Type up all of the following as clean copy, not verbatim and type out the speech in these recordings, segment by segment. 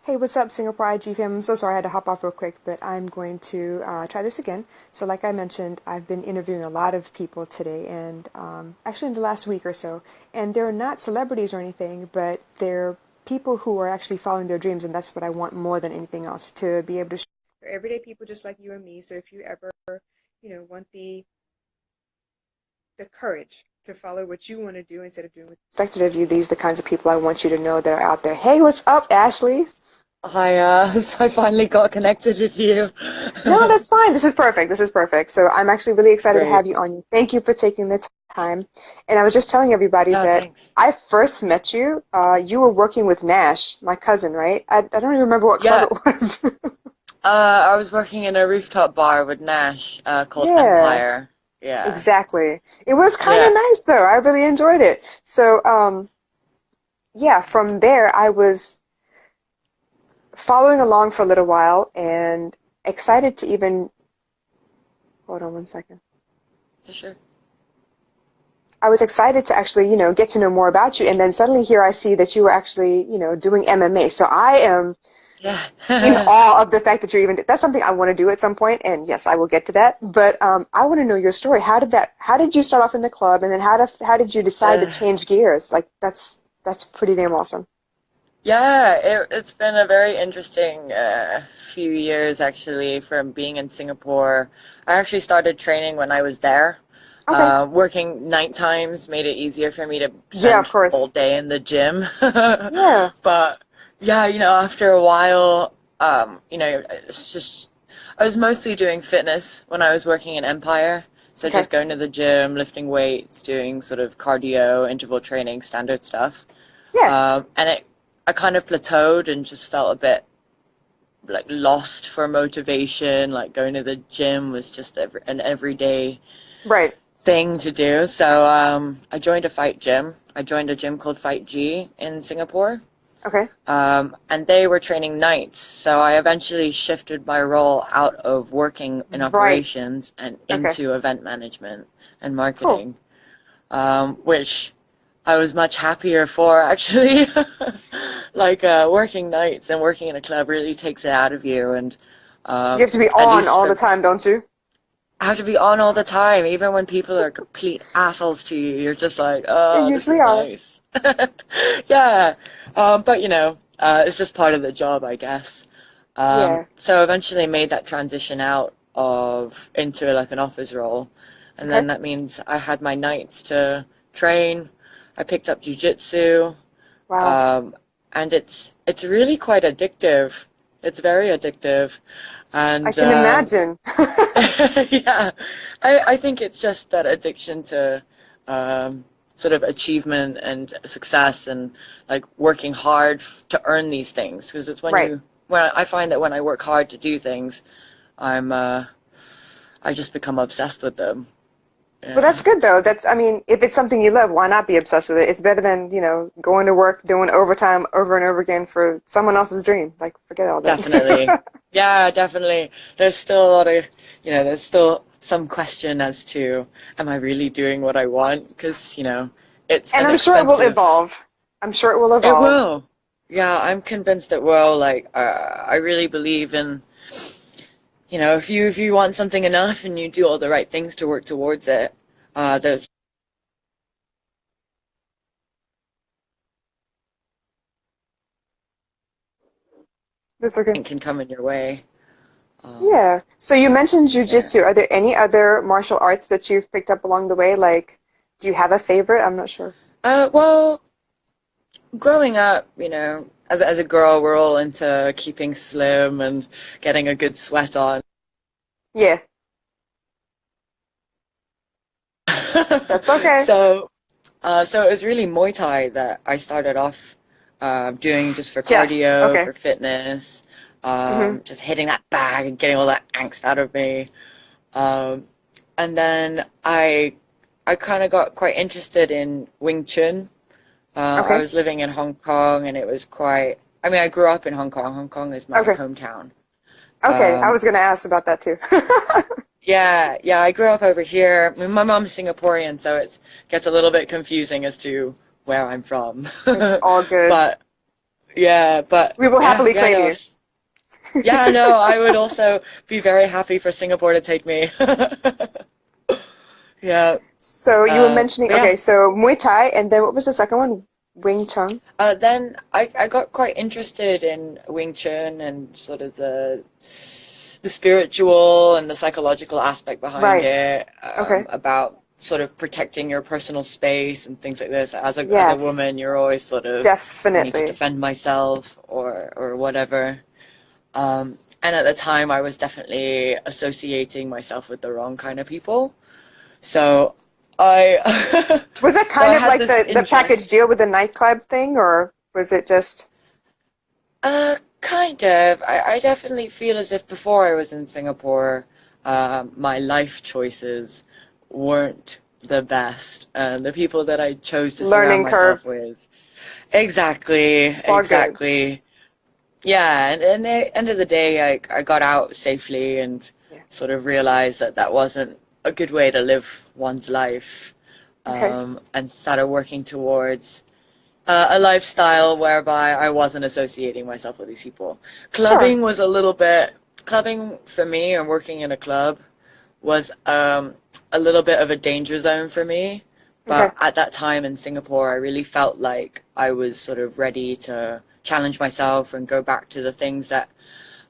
Hey, what's up, Singapore IG fam? I'm so sorry I had to hop off real quick, but I'm going to try this again. So, like I mentioned, I've been interviewing a lot of people today, and actually in the last week or so, and they're not celebrities or anything, but they're people who are actually following their dreams, and that's what I want more than anything else, to be able to share. They're everyday people just like you and me. So if you ever, want the courage to follow what you want to do instead of doing what's expected of you, these are the kinds of people I want you to know that are out there. Hey, what's up, Ashley? Hi, so I finally got connected with you. No, that's fine. This is perfect. This is perfect. So I'm actually really excited to have Great. you on. Thank you for taking the time. And I was just telling everybody Yeah, that thanks. I first met you. You were working with Nash, my cousin, right? I don't even remember what club Yeah, it was. I was working in a rooftop bar with Nash, called Yeah, Empire. Yeah. exactly. It was kind of Yeah. nice though. I really enjoyed it. So, yeah, from there I was following along for a little while and excited to even, hold on one second. For sure. I was excited to actually, get to know more about you. And then suddenly here I see that you were actually, doing MMA. So I am in Yeah. awe of the fact that you're even, that's something I want to do at some point. And yes, I will get to that. But I want to know your story. How did you start off in the club? And then how did you decide to Uh, change gears? Like that's pretty damn awesome. yeah, it's been a very interesting few years actually from being in Singapore. I actually started training when I was there. Okay. Working night times made it easier for me to Yeah, of spend all course. day in the gym. Yeah. But yeah, after a while, it's just I was mostly doing fitness when I was working in Empire. So Okay. just going to the gym, lifting weights, doing sort of cardio, interval training, standard stuff. Yeah. And I kind of plateaued and just felt a bit like lost for motivation. Like going to the gym was just an everyday Right. thing to do. So I joined a fight gym. I joined a gym called Fight G in Singapore. Okay. And they were training nights. So I eventually shifted my role out of working in Right. operations and Okay. into event management and Cool. marketing, which I was much happier for actually. Like working nights and working in a club really takes it out of you, and You have to be at on least all the for time, don't you? I have to be on all the time, even when people are complete assholes to you. You're just like, They oh, this usually is are. nice. Yeah, but it's just part of the job, I guess. Yeah. So eventually made that transition out of into like an office role, and Okay. then that means I had my nights to train. I picked up jujitsu, Wow. um, and it's really quite addictive. It's very addictive, I and can imagine. yeah, I think it's just that addiction to sort of achievement and success and like working hard to earn these things. Because it's Right. when I find that when I work hard to do things, I'm I just become obsessed with them. Well, Yeah, that's good though. I mean, if it's something you love, why not be obsessed with it? It's better than, going to work, doing overtime over and over again for someone else's dream. Like, forget all definitely. that. Yeah, definitely. There's still a lot of, there's still some question as to, am I really doing what I want? Because, it's And an I'm sure it will expensive. evolve. I'm sure it will It evolve. will. Yeah, I'm convinced it will. Like, I really believe in, if you want something enough and you do all the right things to work towards it, the That's okay. thing can come in your way. Um, Yeah. So you mentioned yeah. jujitsu. Are there any other martial arts that you've picked up along the way? Like, do you have a favorite? I'm not sure. Well, growing up, as a girl, we're all into keeping slim and getting a good sweat on. Yeah, that's okay. So, so it was really Muay Thai that I started off doing just for Yes. cardio, Okay. for fitness, hmm just hitting that bag and getting all that angst out of me. Um, and then I kind of got quite interested in Wing Chun. I Okay. was living in Hong Kong, and it was quite. I mean, I grew up in Hong Kong. Hong Kong is my Okay. hometown. Okay. I Um, was gonna ask about that too. yeah, yeah, I grew up over here. I mean, my mom's Singaporean, so it gets a little bit confusing as to where I'm from. It's all good. But Yeah, but We will yeah, happily yeah, claim no, you. yeah, no, I would also be very happy for Singapore to take me. Yeah, So you were mentioning, but yeah. okay, so Muay Thai, and then what was the second one? Wing Chun. Then I got quite interested in Wing Chun and sort of the spiritual and the psychological aspect behind Right. it, Okay. about sort of protecting your personal space and things like this. As a Yes, woman, you're always sort of, I need to definitely. defend myself or whatever. And at the time, I was definitely associating myself with the wrong kind of people. So I Was it so kind I of had like this the package interest. deal with the nightclub thing, or was it just Kind of. I definitely feel as if before I was in Singapore, my life choices weren't the best. The people that I chose to surround learning myself curve? with. Exactly, It's all good. exactly. Yeah, and at the end of the day, I got out safely and Yeah. sort of realized that that wasn't a good way to live one's life, Okay. and started working towards a lifestyle whereby I wasn't associating myself with these people. Sure. Clubbing was a little bit, clubbing for me and working in a club was a little bit of a danger zone for me. Okay. But at that time in Singapore, I really felt like I was sort of ready to challenge myself and go back to the things that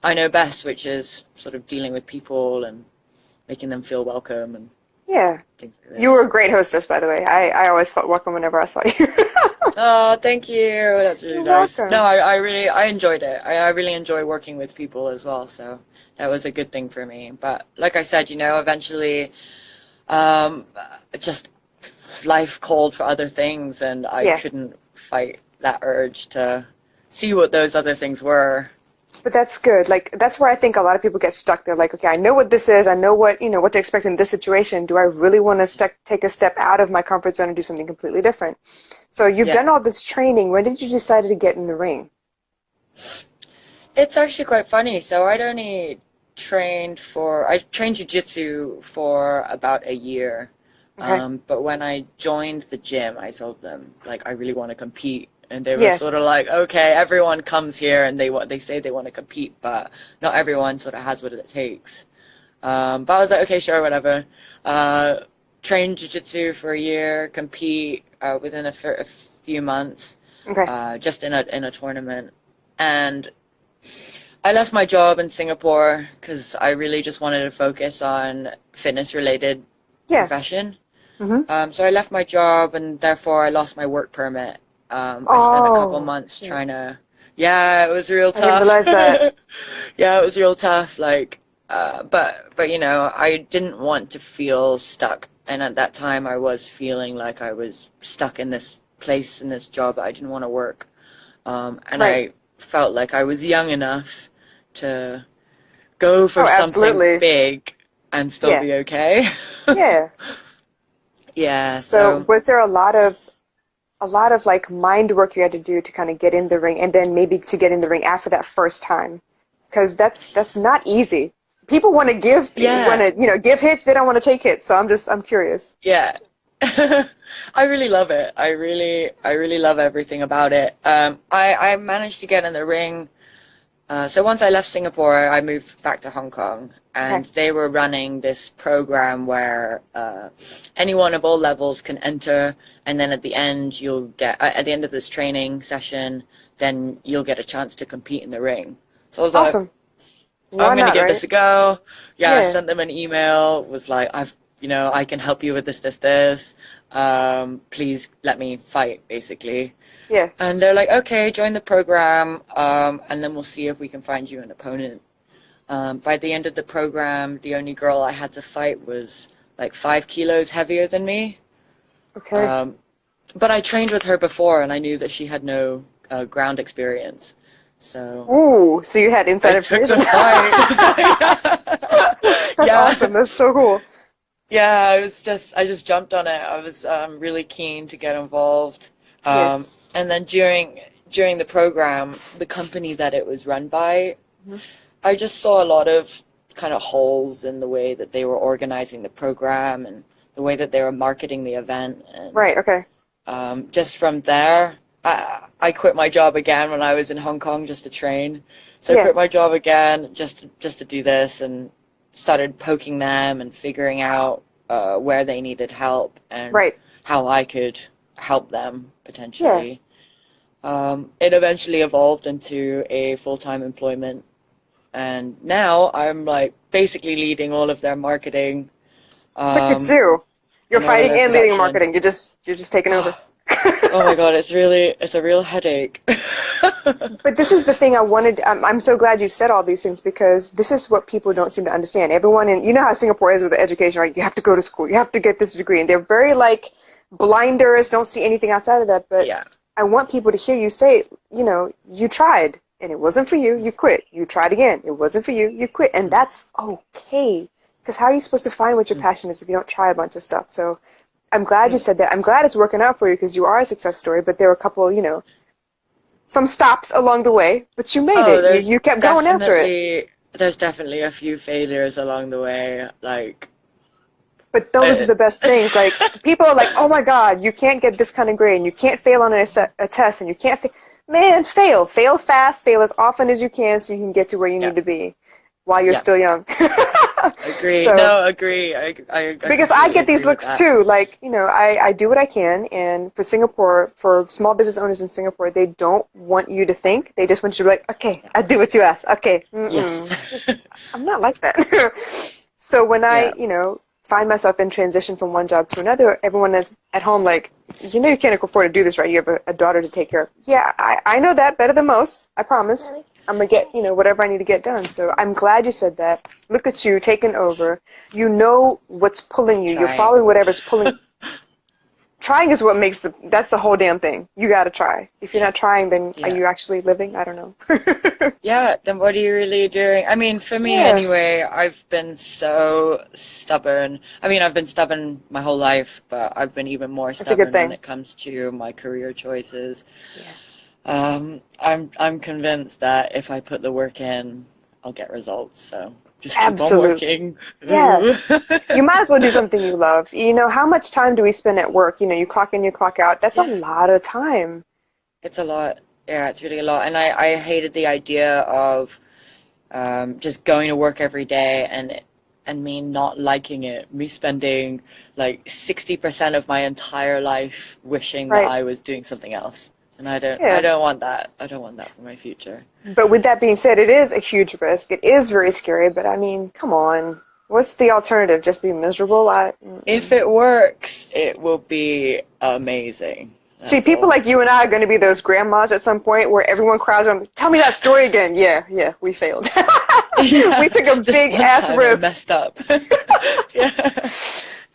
I know best, which is sort of dealing with people and making them feel welcome and Yeah. things like You were this. a great hostess, by the way. I always felt welcome whenever I saw you. Oh, thank you. That's really You're nice. No, welcome. I really I enjoyed it. I really enjoy working with people as well, so that was a good thing for me. But like I said, eventually, um, just life called for other things, and I Yeah. couldn't fight that urge to see what those other things were. But that's good. Like that's where I think a lot of people get stuck. They're like, okay, I know what this is. I know what to expect in this situation. Do I really want to take a step out of my comfort zone and do something completely different? So you've Yeah. done all this training. When did you decide to get in the ring? It's actually quite funny. So I trained jujitsu for about a year. Okay. But when I joined the gym, I told them like I really want to compete, and they were Yeah. sort of like, okay, everyone comes here and they say they want to compete, but not everyone sort of has what it takes. But I was like, okay, sure, whatever. Uh, Train jujitsu for a year, compete within a few months, Okay. just in a tournament, and I left my job in Singapore because I really just wanted to focus on fitness related Yeah. profession. Mhm. So I left my job and therefore I lost my work permit. I spent a couple Oh, months shit. trying to, yeah, it was real I didn't tough. realize that. Yeah, it was real tough. Like, but I didn't want to feel stuck. And at that time, I was feeling like I was stuck in this place in this job that I didn't want to work. And Right. I felt like I was young enough to go for Oh, something absolutely. big and still Yeah. be okay. Yeah. Yeah, So so was there a lot of like mind work you had to do to kind of get in the ring and then maybe to get in the ring after that first time? Because that's not easy. People want yeah, to, give hits. They don't want to take hits. So I'm curious. yeah. I really love it. I really love everything about it. I managed to get in the ring. So once I left Singapore, I moved back to Hong Kong, Okay. and they were running this program where anyone of all levels can enter, and then at the end of this training session, then you'll get a chance to compete in the ring. So I was like, Awesome. Why I'm gonna not, give right? this a go. Yeah, I Yeah. sent them an email, was like, I can help you with this. Please let me fight, basically. Yeah. And they're like, okay, join the program, and then we'll see if we can find you an opponent. By the end of the program, the only girl I had to fight was like 5 kilos heavier than me. Okay. Um, but I trained with her before, and I knew that she had no ground experience. So Ooh, so you had I inside took information. the fight. That's Yeah. awesome. That's so cool. Yeah, I just jumped on it. I was really keen to get involved. Yeah. And then during the program, the company that it was run by, Mhm. I just saw a lot of kind of holes in the way that they were organizing the program and the way that they were marketing the event. And Right. Okay. just from there, I quit my job again when I was in Hong Kong just to train. So I Yeah. quit my job again just to do this, and started poking them and figuring out where they needed help and Right. how I could help them Yeah. potentially. It eventually evolved into a full-time employment, and now I'm like basically leading all of their marketing Look at um, you. You're and all of fighting their and leading production. marketing. You're just taking over. Oh my God, it's a real headache. But this is the thing I wanted. I'm so glad you said all these things because this is what people don't seem to understand. Everyone you know how Singapore is with the education, right? You have to go to school. You have to get this degree. And they're very like blinders, don't see anything outside of that. But Yeah. I want people to hear you say, you tried and it wasn't for you. You quit. You tried again. It wasn't for you. You quit. And that's okay. Because how are you supposed to find what your passion is if you don't try a bunch of stuff? So I'm glad you said that. I'm glad it's working out for you because you are a success story. But there were a couple, some stops along the way, but you made Oh, it. You kept going after it. there's definitely a few failures along the way. Like, But those are uh, the best things. Like people are like, "Oh my God, you can't get this kind of grade, and you can't fail on a test, and you can't Man, fail fast, fail as often as you can, so you can get to where you yeah, need to be, while you're yeah, still young." agree. So No, agree. I because I completely get these agree with looks that. too. Like, I do what I can, and for Singapore, for small business owners in Singapore, they don't want you to think. They just want you to be like, okay, Yeah. I do what you ask. Okay, Yes. I'm not like that. So when I, Yeah. find myself in transition from one job to another, everyone is at home like, you can't afford to do this, right? You have a daughter to take care of. Yeah, I know that better than most. I promise. I'm going to get, whatever I need to get done. So I'm glad you said that. Look at you taking over. You know what's pulling you. You're Trying. following whatever's pulling. Trying is what makes that's the whole damn thing. You got to try. If you're Yeah. not trying, then are Yeah. you actually living? I don't know. Yeah, then what are you really doing? I mean, for me Yeah, anyway, I've been so stubborn. I mean, I've been stubborn my whole life, but I've been even more that's a good stubborn when thing. it comes to my career choices. Yeah. I'm convinced that if I put the work in, I'll get results. So just keep on Absolutely. working. Yeah. Ooh. You might as well do something you love. How much time do we spend at work? You clock in, you clock out. That's a Yeah, lot of time. it's a lot. Yeah, it's really a lot. And I hated the idea of just going to work every day and me not liking it, me spending like 60% of my entire life wishing that Right. I was doing something else. And I Yeah. don't want that. I don't want that for my future. But with that being said, it is a huge risk. It is very scary, but I mean, come on. What's the alternative? Just be miserable? If Mm-mm. it works, it will be amazing. See, That's people all. like you and I are going to be those grandmas at some point where everyone crowds around. Tell me that story again. Yeah, yeah, we failed. We Yeah, took a this big one ass time I risk. messed up. Yeah.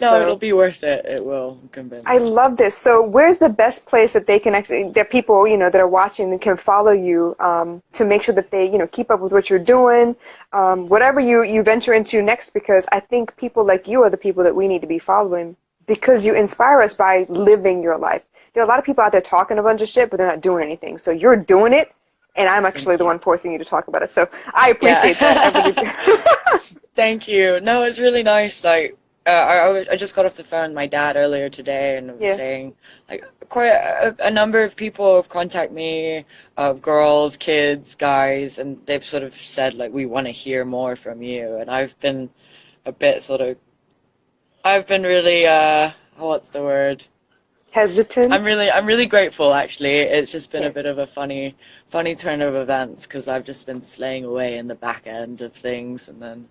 No, it'll So. be worth it. It will, I'm I convinced. love this. So, where's the best place that they can actually, that people, that are watching and can follow you to make sure that they, keep up with what you're doing, whatever you venture into next? Because I think people like you are the people that we need to be following because you inspire us by living your life. There are a lot of people out there talking a bunch of shit, but they're not doing anything. So you're doing it, and I'm actually Thank the you. one forcing you to talk about it. So I appreciate that. I really Yeah. do. Thank you. No, it's really nice. Like, I just got off the phone with my dad earlier today and was Yeah. saying, like, quite a number of people have contacted me, of girls, kids, guys, and they've sort of said, like, we want to hear more from you. And I've been a bit sort of, I've been really, what's the word? Hesitant. I'm really grateful actually. It's just been a Yeah. bit of a funny turn of events because I've just been slaying away in the back end of things and then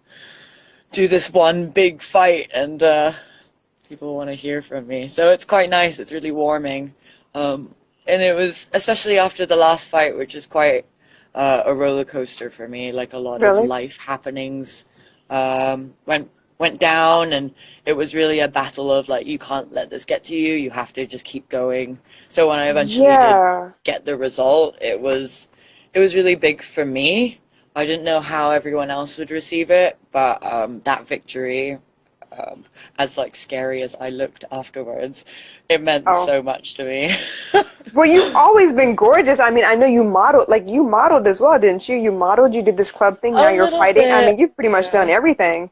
do this one big fight and people want to hear from me. So it's quite nice. It's really warming. And it was especially after the last fight, which is quite a roller coaster for me. Like a lot of Really? life happenings went down, and it was really a battle of like you can't let this get to you. You have to just keep going. So when I eventually did Yeah. get the result, it was really big for me. I didn't know how everyone else would receive it, but that victory, um, as like scary as I looked afterwards, it meant Oh. so much to me. Well, you've always been gorgeous. I mean, I know you modeled as well, didn't you? You modeled, you did this club thing, now A you're little fighting. I mean, bit, you've pretty much done yeah. everything.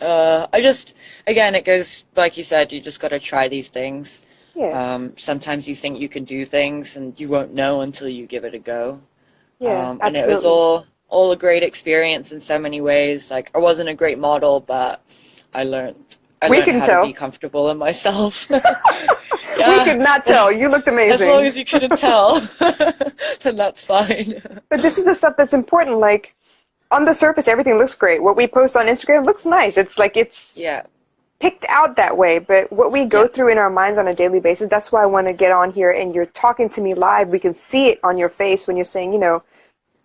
I just, again, it goes like you said, you just got to try these things. Yeah. Sometimes you think you can do things and you won't know until you give it a go. Yeah, And it was absolutely. all a great experience in so many ways. Like I wasn't a great model, but I learned I We learned can how to be tell. comfortable in myself. We Yeah, could not tell. You looked as long amazing. as you couldn't tell, then that's fine. But this is the stuff that's important. Like, on the surface, everything looks great. What we post on Instagram looks nice. It's like it's Yeah, picked out that way. But what we go yeah, through in our minds on a daily basis, that's why I want to get on here and you're talking to me live. We can see it on your face when you're saying,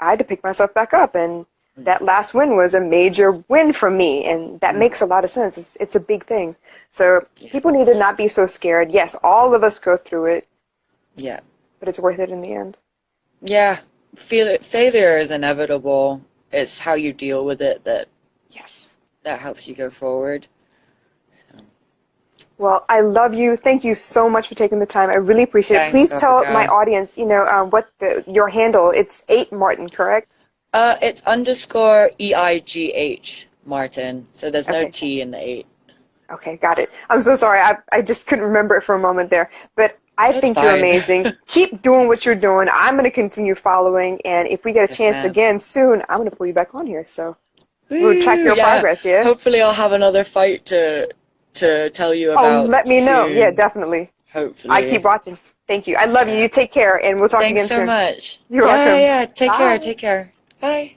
I had to pick myself back up. And that last win was a major win for me. And that makes a lot of sense. It's a big thing. So yeah, people need to not be so scared. Yes, all of us go through it, yeah, but it's worth it in the end. yeah. Failure is inevitable. It's how you deal with it Yes. that helps you go forward. So, Well, I love you. Thank you so much for taking the time. I really appreciate it. thanks, Please tell my Jessica. audience, what your handle. It's 8 Martin, correct? It's underscore EIGH Martin. So there's no Okay. T in the 8. Okay, got it. I'm so sorry. I just couldn't remember it for a moment there. But I That's think you're fine. amazing. Keep doing what you're doing. I'm going to continue following. And if we get a Yes, chance ma'am. again soon, I'm going to pull you back on here. So we'll track Woo! your Yeah. progress, yeah? Hopefully I'll have another fight to tell you Oh, about let me know. Yeah, soon. definitely. I keep Hopefully. watching. Thank you. I love you. Yeah. You take care, and we'll talk Thanks again so soon. much. You're Yeah, welcome. yeah. Take care. Bye. Take care. Bye.